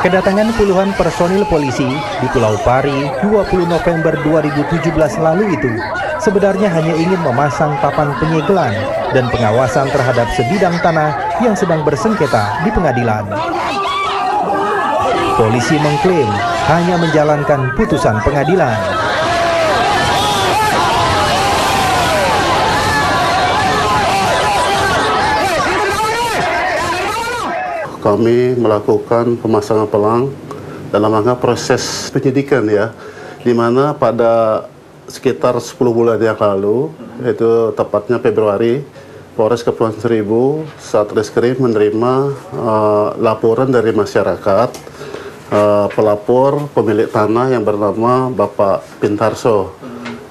Kedatangan puluhan personil polisi di Pulau Pari 20 November 2017 lalu itu sebenarnya hanya ingin memasang papan penyegelan dan pengawasan terhadap sebidang tanah yang sedang bersengketa di pengadilan. Polisi mengklaim hanya menjalankan putusan pengadilan. Kami melakukan pemasangan pelang dalam rangka proses penyidikan ya, di mana pada sekitar 10 bulan yang lalu, yaitu tepatnya Februari, Polres Kepulauan Seribu Satreskrim menerima laporan dari masyarakat, pelapor pemilik tanah yang bernama Bapak Pintarso.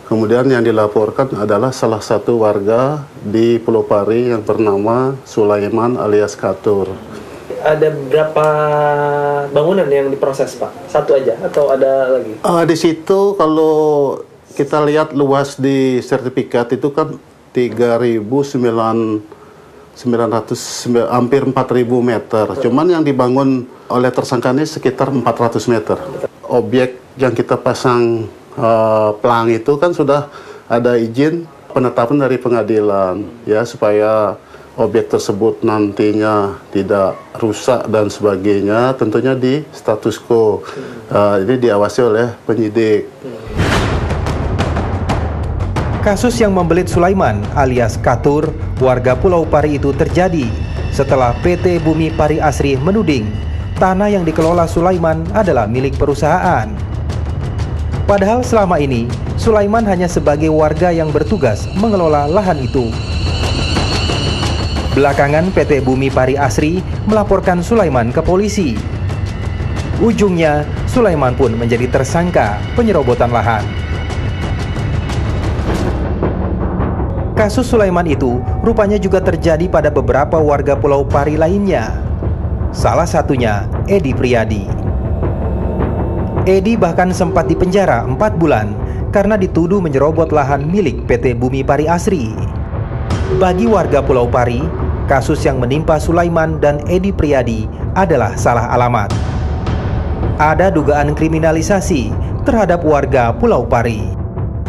Kemudian yang dilaporkan adalah salah satu warga di Pulau Pari yang bernama Sulaiman alias Katur. Ada berapa bangunan yang diproses, Pak? Satu aja atau ada lagi? Di situ kalau kita lihat luas di sertifikat itu kan 3.900, hampir 4.000 meter. Cuman yang dibangun oleh tersangka ini sekitar 400 meter. Objek yang kita pasang pelang itu kan sudah ada izin penetapan dari pengadilan ya, supaya objek tersebut nantinya tidak rusak dan sebagainya, tentunya di status quo. Ini diawasi oleh penyidik. Kasus yang membelit Sulaiman alias Katur, warga Pulau Pari itu terjadi setelah PT Bumi Pari Asri menuding tanah yang dikelola Sulaiman adalah milik perusahaan. Padahal selama ini, Sulaiman hanya sebagai warga yang bertugas mengelola lahan itu. Belakangan PT Bumi Pari Asri melaporkan Sulaiman ke polisi. Ujungnya, Sulaiman pun menjadi tersangka penyerobotan lahan. Kasus Sulaiman itu rupanya juga terjadi pada beberapa warga Pulau Pari lainnya. Salah satunya Edi Priyadi. Edi bahkan sempat dipenjara 4 bulan karena dituduh menyerobot lahan milik PT Bumi Pari Asri. Bagi warga Pulau Pari, kasus yang menimpa Sulaiman dan Edi Priyadi adalah salah alamat. Ada dugaan kriminalisasi terhadap warga Pulau Pari.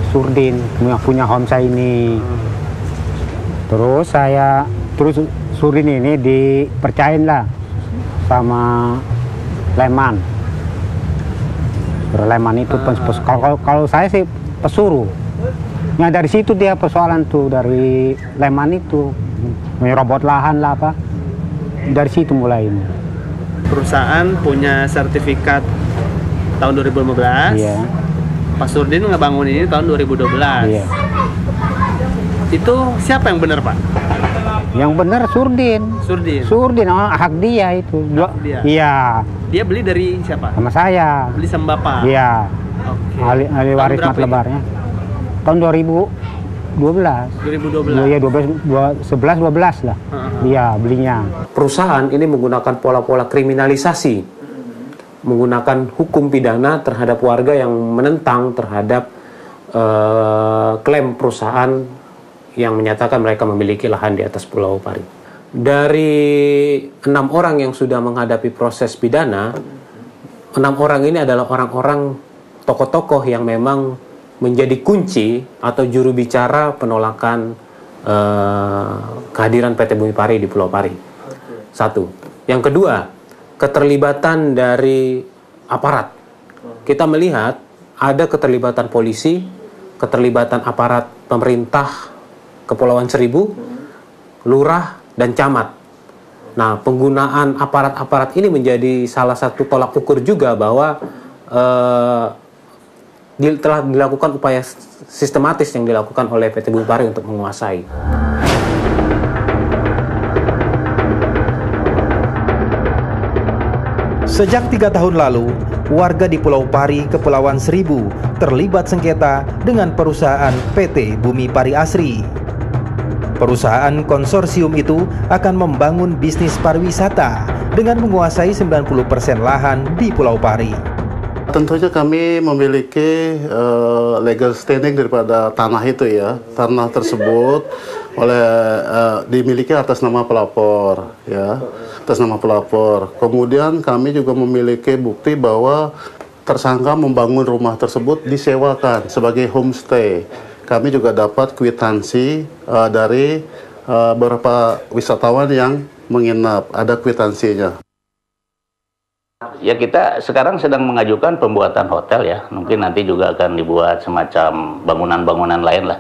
Surdin punya Homsa ini. Terus Surdin ini dipercayain lah sama Leman. Leman itu kalau saya sih pesuruh. Nah dari situ dia persoalan tuh, dari Leman itu menyerobot lahan lah apa. Dari situ mulai ini. Perusahaan punya sertifikat tahun 2015. Iya. Pak Surdin ngebangun ini tahun 2012. Iya. Itu siapa yang benar, Pak? Yang benar Surdin. Surdin, hak dia itu. Dia. Iya. Dia beli dari siapa? Sama saya. Beli sama Bapak? Iya. Oke. Ahli waris mat lebarnya. Tahun 2012. 2012. Iya, 11-12 lah. Iya, belinya. Perusahaan ini menggunakan pola-pola kriminalisasi, menggunakan hukum pidana terhadap warga yang menentang terhadap klaim perusahaan yang menyatakan mereka memiliki lahan di atas Pulau Pari. Dari 6 orang yang sudah menghadapi proses pidana, 6 orang ini adalah orang-orang tokoh-tokoh yang memang menjadi kunci atau juru bicara penolakan kehadiran PT Bumi Pari di Pulau Pari. Satu. Yang kedua, keterlibatan dari aparat. Kita melihat ada keterlibatan polisi, keterlibatan aparat pemerintah Kepulauan Seribu, lurah, dan camat. Nah, penggunaan aparat-aparat ini menjadi salah satu tolak ukur juga bahwa telah dilakukan upaya sistematis yang dilakukan oleh PT Bumi Pari untuk menguasai. Sejak 3 tahun lalu, warga di Pulau Pari, Kepulauan Seribu terlibat sengketa dengan perusahaan PT Bumi Pari Asri. Perusahaan konsorsium itu akan membangun bisnis pariwisata dengan menguasai 90% lahan di Pulau Pari. Tentunya kami memiliki legal standing daripada tanah itu ya. Tanah tersebut dimiliki atas nama pelapor, ya, atas nama pelapor. Kemudian kami juga memiliki bukti bahwa tersangka membangun rumah tersebut disewakan sebagai homestay. Kami juga dapat kwitansi dari beberapa wisatawan yang menginap, ada kwitansinya. Ya, kita sekarang sedang mengajukan pembuatan hotel ya, mungkin nanti juga akan dibuat semacam bangunan-bangunan lain lah.